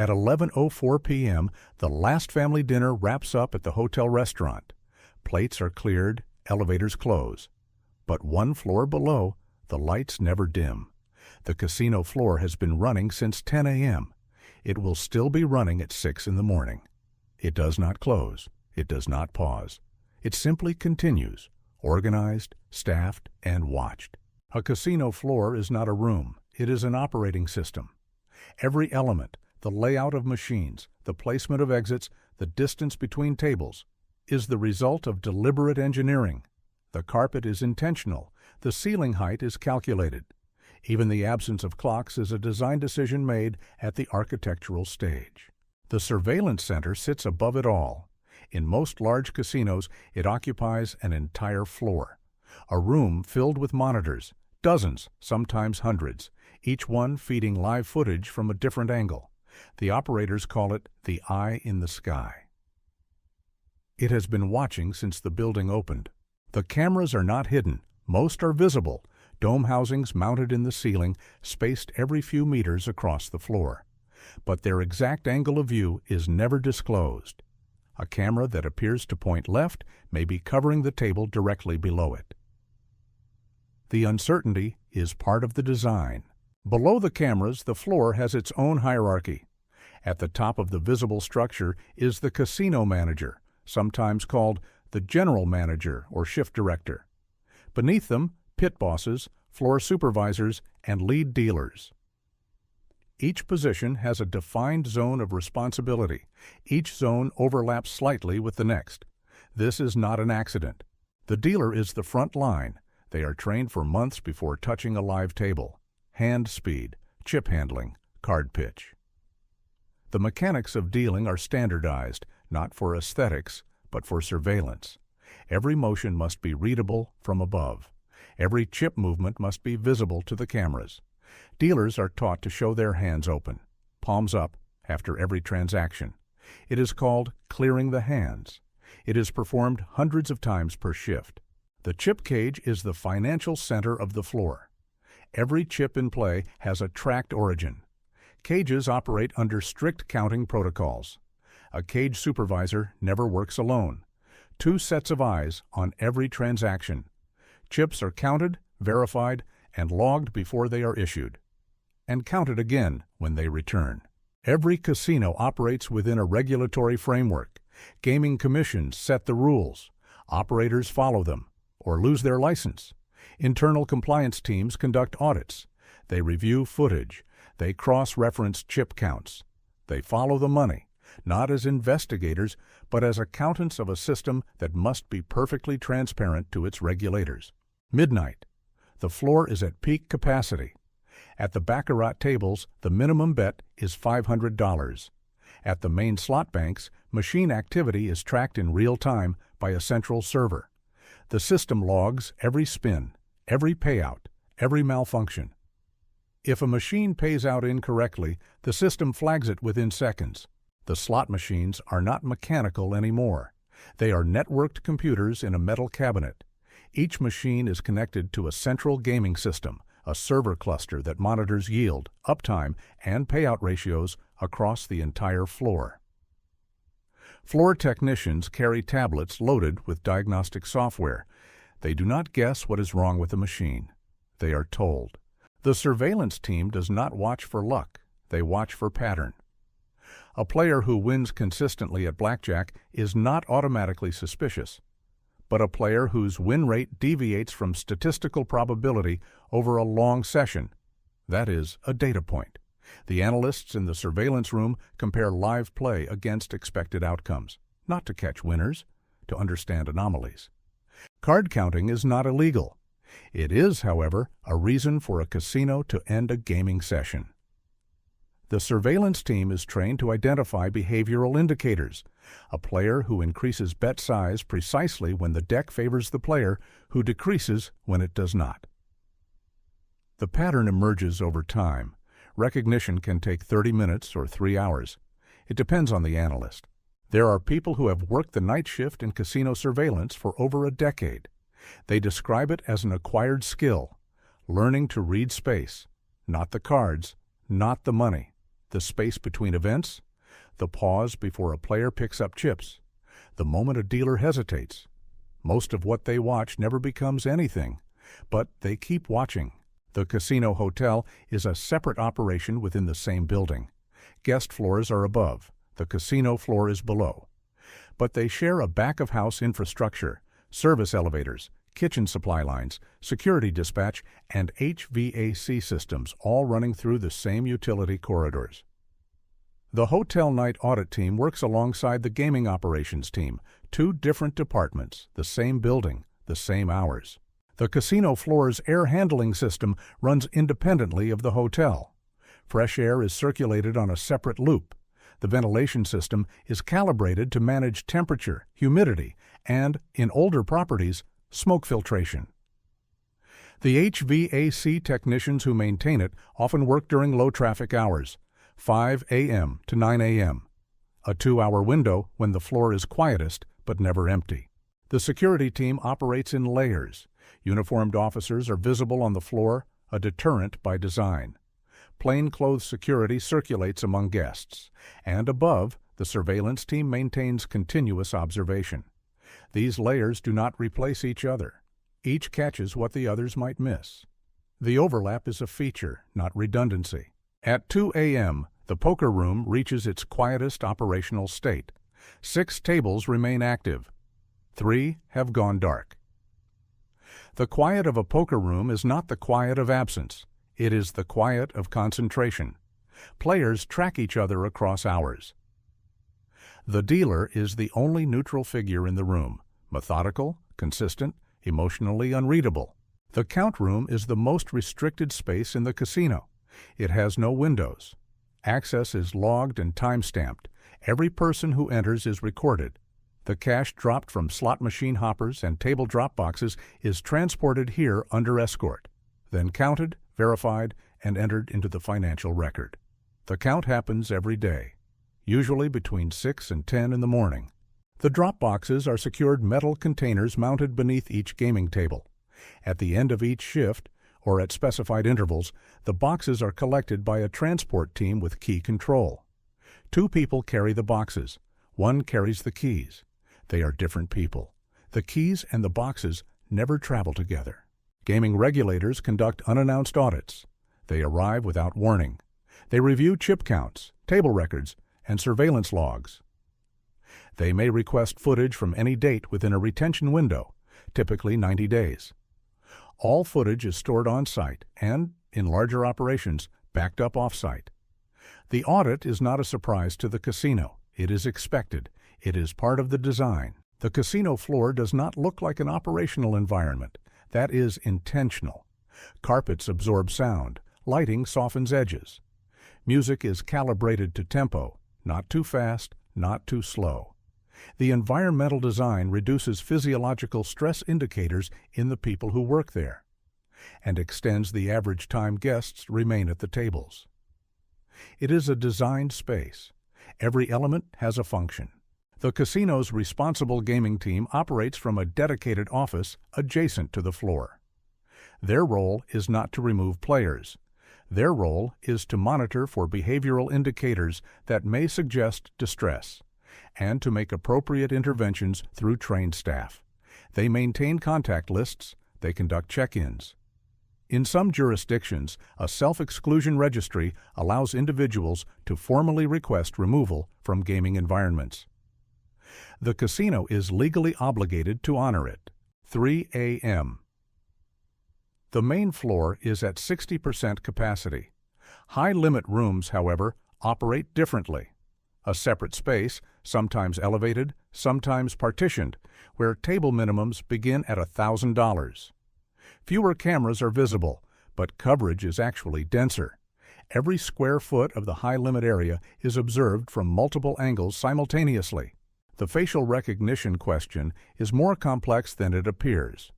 At 11:04 p.m., the last family dinner wraps up at the hotel restaurant. Plates are cleared, elevators close. But one floor below, the lights never dim. The casino floor has been running since 10 a.m. It will still be running at 6 in the morning. It does not close. It does not pause. It simply continues, organized, staffed, and watched. A casino floor is not a room. It is an operating system. Every element, the layout of machines, the placement of exits, the distance between tables, is the result of deliberate engineering. The carpet is intentional. The ceiling height is calculated. Even the absence of clocks is a design decision made at the architectural stage. The surveillance center sits above it all. In most large casinos, it occupies an entire floor. A room filled with monitors, dozens, sometimes hundreds, each one feeding live footage from a different angle. The operators call it the eye in the sky. It has been watching since the building opened. The cameras are not hidden. Most are visible, dome housings mounted in the ceiling, spaced every few meters across the floor. But their exact angle of view is never disclosed. A camera that appears to point left may be covering the table directly below it. The uncertainty is part of the design. Below the cameras, the floor has its own hierarchy. At the top of the visible structure is the casino manager, sometimes called the general manager or shift director. Beneath them, pit bosses, floor supervisors, and lead dealers. Each position has a defined zone of responsibility. Each zone overlaps slightly with the next. This is not an accident. The dealer is the front line. They are trained for months before touching a live table. Hand speed, chip handling, card pitch. The mechanics of dealing are standardized, not for aesthetics, but for surveillance. Every motion must be readable from above. Every chip movement must be visible to the cameras. Dealers are taught to show their hands open, palms up, after every transaction. It is called clearing the hands. It is performed hundreds of times per shift. The chip cage is the financial center of the floor. Every chip in play has a tracked origin. Cages operate under strict counting protocols. A cage supervisor never works alone. 2 sets of eyes on every transaction. Chips are counted, verified, and logged before they are issued, and counted again when they return. Every casino operates within a regulatory framework. Gaming commissions set the rules. Operators follow them, or lose their license. Internal compliance teams conduct audits. They review footage. They cross-reference chip counts. They follow the money, not as investigators, but as accountants of a system that must be perfectly transparent to its regulators. Midnight. The floor is at peak capacity. At the baccarat tables, the minimum bet is $500. At the main slot banks, machine activity is tracked in real time by a central server. The system logs every spin, every payout, every malfunction. If a machine pays out incorrectly, the system flags it within seconds. The slot machines are not mechanical anymore. They are networked computers in a metal cabinet. Each machine is connected to a central gaming system, a server cluster that monitors yield, uptime, and payout ratios across the entire floor. Floor technicians carry tablets loaded with diagnostic software. They do not guess what is wrong with the machine. They are told. The surveillance team does not watch for luck. They watch for pattern. A player who wins consistently at blackjack is not automatically suspicious. But a player whose win rate deviates from statistical probability over a long session, that is, a data point. The analysts in the surveillance room compare live play against expected outcomes, not to catch winners, to understand anomalies. Card counting is not illegal. It is, however, a reason for a casino to end a gaming session. The surveillance team is trained to identify behavioral indicators. A player who increases bet size precisely when the deck favors the player who decreases when it does not. The pattern emerges over time. Recognition can take 30 minutes or 3 hours. It depends on the analyst. There are people who have worked the night shift in casino surveillance for over a decade. They describe it as an acquired skill, learning to read space, not the cards, not the money. the space between events, the pause before a player picks up chips, the moment a dealer hesitates. Most of what they watch never becomes anything, but they keep watching. The casino hotel is a separate operation within the same building. Guest floors are above, the casino floor is below. But they share a back-of-house infrastructure, service elevators, kitchen supply lines, security dispatch, and HVAC systems, all running through the same utility corridors. The hotel night audit team works alongside the gaming operations team, two different departments, the same building, the same hours. The casino floor's air handling system runs independently of the hotel. Fresh air is circulated on a separate loop. The ventilation system is calibrated to manage temperature, humidity, and, in older properties, smoke filtration. The HVAC technicians who maintain it often work during low-traffic hours, 5 a.m. to 9 a.m., a 2-hour window when the floor is quietest but never empty. The security team operates in layers. Uniformed officers are visible on the floor, a deterrent by design. Plainclothes security circulates among guests, and above, the surveillance team maintains continuous observation. These layers do not replace each other. Each catches what the others might miss. The overlap is a feature, not redundancy. At 2 a.m., the poker room reaches its quietest operational state. 6 tables remain active. 3 have gone dark. The quiet of a poker room is not the quiet of absence. It is the quiet of concentration. Players track each other across hours. The dealer is the only neutral figure in the room, methodical, consistent, emotionally unreadable. The count room is the most restricted space in the casino. It has no windows. Access is logged and time-stamped. Every person who enters is recorded. The cash dropped from slot machine hoppers and table drop boxes is transported here under escort, then counted, verified, and entered into the financial record. The count happens every day, usually between 6 and 10 in the morning. The drop boxes are secured metal containers mounted beneath each gaming table. At the end of each shift, or at specified intervals, the boxes are collected by a transport team with key control. 2 people carry the boxes. 1 carries the keys. They are different people. The keys and the boxes never travel together. Gaming regulators conduct unannounced audits. They arrive without warning. They review chip counts, table records, and surveillance logs. They may request footage from any date within a retention window, typically 90 days. All footage is stored on-site and, in larger operations, backed up off-site. The audit is not a surprise to the casino. It is expected. It is part of the design. The casino floor does not look like an operational environment. That is intentional. Carpets absorb sound. Lighting softens edges. Music is calibrated to tempo, not too fast, not too slow. The environmental design reduces physiological stress indicators in the people who work there and extends the average time guests remain at the tables. It is a designed space. Every element has a function. The casino's responsible gaming team operates from a dedicated office adjacent to the floor. Their role is not to remove players. Their role is to monitor for behavioral indicators that may suggest distress and to make appropriate interventions through trained staff. They maintain contact lists. They conduct check-ins. In some jurisdictions, a self-exclusion registry allows individuals to formally request removal from gaming environments. The casino is legally obligated to honor it. 3 a.m. The main floor is at 60% capacity. High-limit rooms, however, operate differently. A separate space, sometimes elevated, sometimes partitioned, where table minimums begin at $1,000. Fewer cameras are visible, but coverage is actually denser. Every square foot of the high-limit area is observed from multiple angles simultaneously. The facial recognition question is more complex than it appears.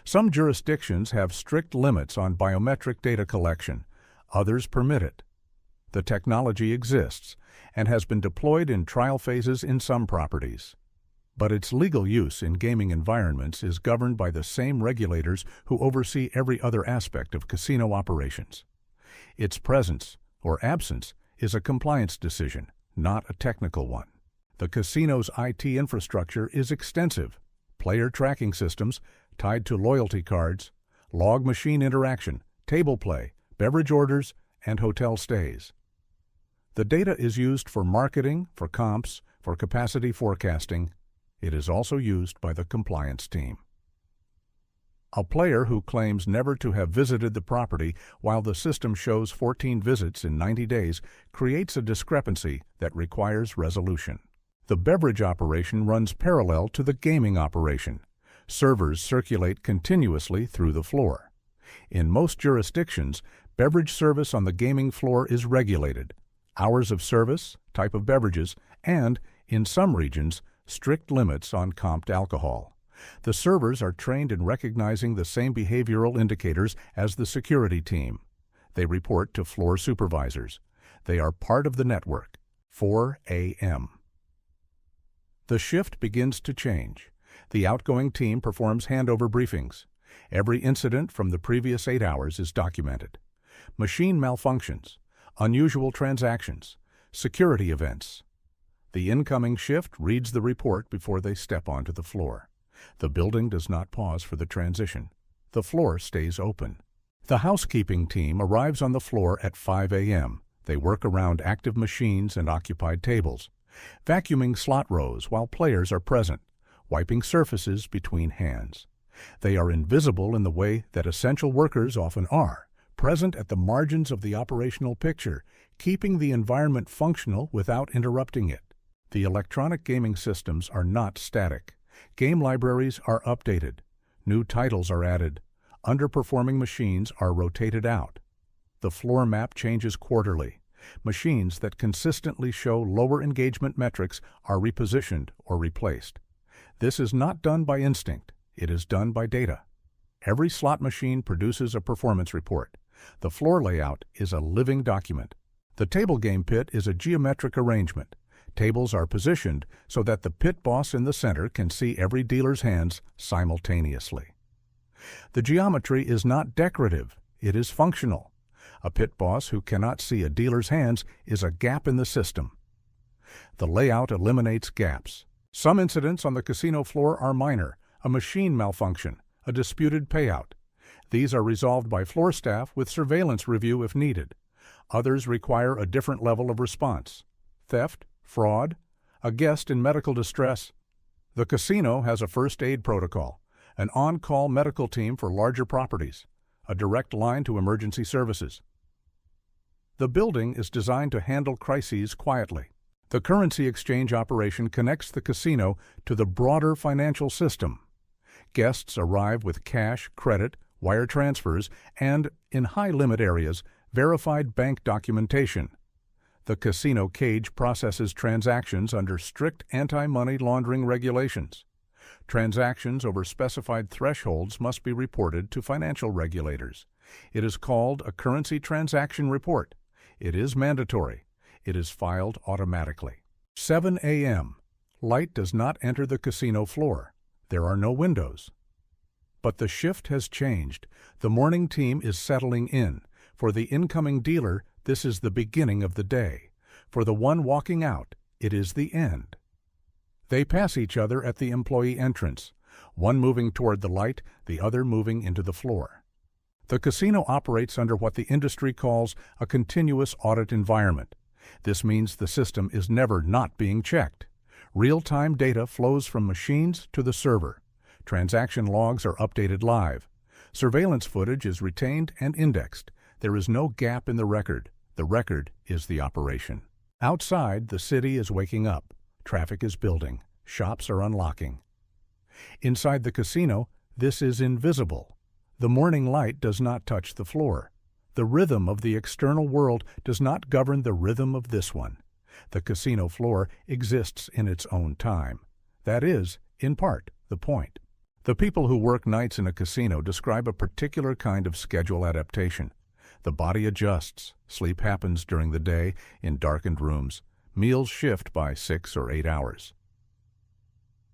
Some jurisdictions have strict limits on biometric data collection. Others permit it. The technology exists and has been deployed in trial phases in some properties. But its legal use in gaming environments is governed by the same regulators who oversee every other aspect of casino operations. Its presence, or absence, is a compliance decision, not a technical one. The casino's IT infrastructure is extensive. Player tracking systems tied to loyalty cards, log machine interaction, table play, beverage orders, and hotel stays. The data is used for marketing, for comps, for capacity forecasting. It is also used by the compliance team. A player who claims never to have visited the property while the system shows 14 visits in 90 days creates a discrepancy that requires resolution. The beverage operation runs parallel to the gaming operation. Servers circulate continuously through the floor. In most jurisdictions, beverage service on the gaming floor is regulated. Hours of service, type of beverages, and, in some regions, strict limits on comped alcohol. The servers are trained in recognizing the same behavioral indicators as the security team. They report to floor supervisors. They are part of the network. 4 a.m. The shift begins to change. The outgoing team performs handover briefings. Every incident from the previous 8 hours is documented. Machine malfunctions, unusual transactions, security events. The incoming shift reads the report before they step onto the floor. The building does not pause for the transition. The floor stays open. The housekeeping team arrives on the floor at 5 a.m. They work around active machines and occupied tables, vacuuming slot rows while players are present, wiping surfaces between hands. They are invisible in the way that essential workers often are, present at the margins of the operational picture, keeping the environment functional without interrupting it. The electronic gaming systems are not static. Game libraries are updated. New titles are added. Underperforming machines are rotated out. The floor map changes quarterly. Machines that consistently show lower engagement metrics are repositioned or replaced. This is not done by instinct. It is done by data. Every slot machine produces a performance report. The floor layout is a living document. The table game pit is a geometric arrangement. Tables are positioned so that the pit boss in the center can see every dealer's hands simultaneously. The geometry is not decorative, it is functional. A pit boss who cannot see a dealer's hands is a gap in the system. The layout eliminates gaps. Some incidents on the casino floor are minor, a machine malfunction, a disputed payout. These are resolved by floor staff with surveillance review if needed. Others require a different level of response. Theft, fraud, a guest in medical distress. The casino has a first aid protocol, an on-call medical team for larger properties, a direct line to emergency services. The building is designed to handle crises quietly. The currency exchange operation connects the casino to the broader financial system. Guests arrive with cash, credit, wire transfers, and, in high-limit areas, verified bank documentation. The casino cage processes transactions under strict anti-money laundering regulations. Transactions over specified thresholds must be reported to financial regulators. It is called a currency transaction report. It is mandatory. It is filed automatically. 7 a.m. Light does not enter the casino floor. There are no windows. But the shift has changed. The morning team is settling in. For the incoming dealer, this is the beginning of the day. For the one walking out, it is the end. They pass each other at the employee entrance, one moving toward the light, the other moving into the floor. The casino operates under what the industry calls a continuous audit environment. This means the system is never not being checked. Real-time data flows from machines to the server. Transaction logs are updated live. Surveillance footage is retained and indexed. There is no gap in the record. The record is the operation. Outside, the city is waking up. Traffic is building. Shops are unlocking. Inside the casino, this is invisible. The morning light does not touch the floor. The rhythm of the external world does not govern the rhythm of this one. The casino floor exists in its own time. That is, in part, the point. The people who work nights in a casino describe a particular kind of schedule adaptation. The body adjusts. Sleep happens during the day in darkened rooms. Meals shift by 6 or 8 hours.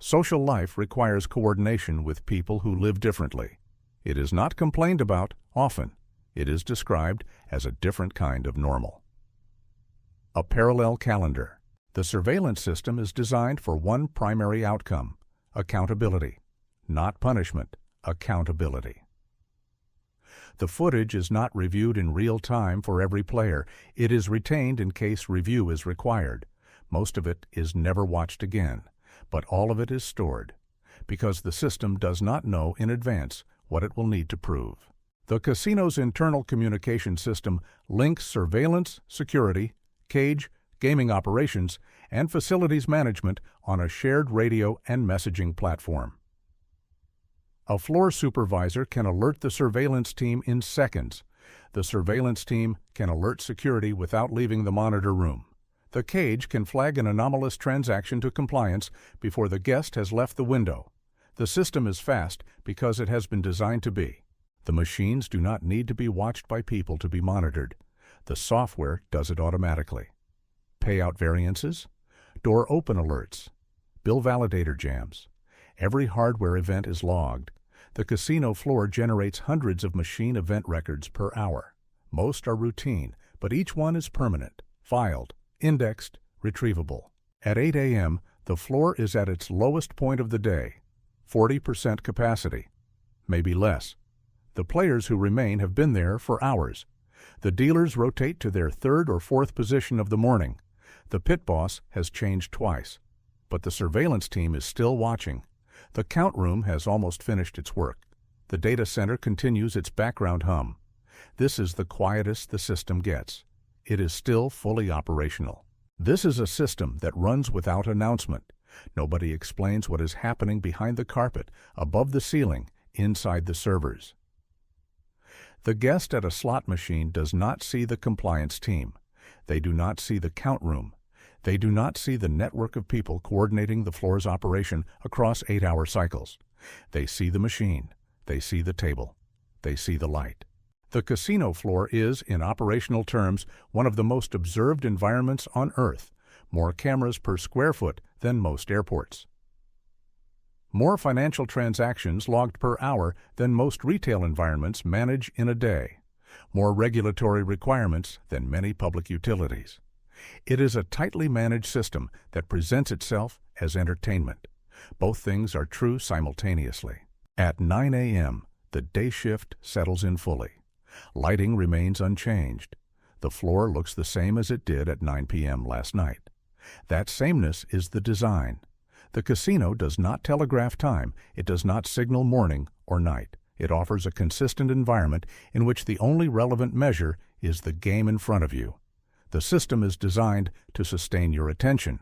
Social life requires coordination with people who live differently. It is not complained about often. It is described as a different kind of normal. A parallel calendar. The surveillance system is designed for one primary outcome: accountability. Not punishment, accountability. The footage is not reviewed in real time for every player. It is retained in case review is required. Most of it is never watched again, but all of it is stored, because the system does not know in advance what it will need to prove. The casino's internal communication system links surveillance, security, cage, gaming operations, and facilities management on a shared radio and messaging platform. A floor supervisor can alert the surveillance team in seconds. The surveillance team can alert security without leaving the monitor room. The cage can flag an anomalous transaction to compliance before the guest has left the window. The system is fast because it has been designed to be. The machines do not need to be watched by people to be monitored. The software does it automatically. Payout variances, door open alerts, bill validator jams. Every hardware event is logged. The casino floor generates hundreds of machine event records per hour. Most are routine, but each one is permanent, filed, indexed, retrievable. At 8 a.m., the floor is at its lowest point of the day, 40% capacity, maybe less. The players who remain have been there for hours. The dealers rotate to their third or fourth position of the morning. The pit boss has changed twice, but the surveillance team is still watching. The count room has almost finished its work. The data center continues its background hum. This is the quietest the system gets. It is still fully operational. This is a system that runs without announcement. Nobody explains what is happening behind the carpet, above the ceiling, inside the servers. The guest at a slot machine does not see the compliance team. They do not see the count room. They do not see the network of people coordinating the floor's operation across 8-hour cycles. They see the machine. They see the table. They see the light. The casino floor is, in operational terms, one of the most observed environments on Earth, more cameras per square foot than most airports. More financial transactions logged per hour than most retail environments manage in a day. More regulatory requirements than many public utilities. It is a tightly managed system that presents itself as entertainment. Both things are true simultaneously. At 9 a.m., the day shift settles in fully. Lighting remains unchanged. The floor looks the same as it did at 9 p.m. last night. That sameness is the design. The casino does not telegraph time. It does not signal morning or night. It offers a consistent environment in which the only relevant measure is the game in front of you. The system is designed to sustain your attention,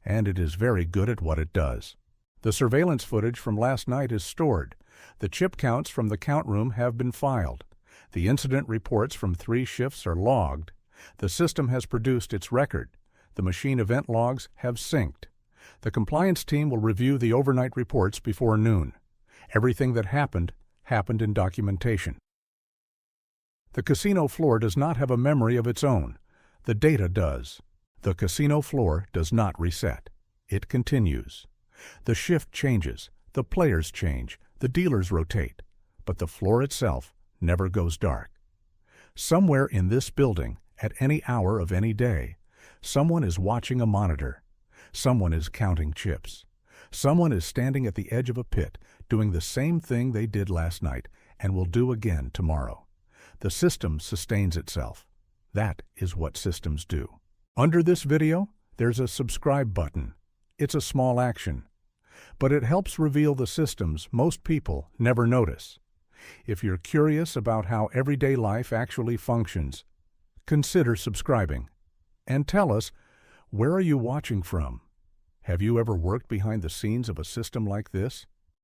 and it is very good at what it does. The surveillance footage from last night is stored. The chip counts from the count room have been filed. The incident reports from 3 shifts are logged. The system has produced its record. The machine event logs have synced. The compliance team will review the overnight reports before noon. Everything that happened in documentation. The casino floor does not have a memory of its own. The data does. The casino floor does not reset. It continues. The shift changes, the players change, the dealers rotate, but the floor itself never goes dark. Somewhere in this building, at any hour of any day, someone is watching a monitor. Someone is counting chips. Someone is standing at the edge of a pit, doing the same thing they did last night and will do again tomorrow. The system sustains itself. That is what systems do. Under this video, there's a subscribe button. It's a small action, but it helps reveal the systems most people never notice. If you're curious about how everyday life actually functions, consider subscribing. And tell us, where are you watching from? Have you ever worked behind the scenes of a system like this?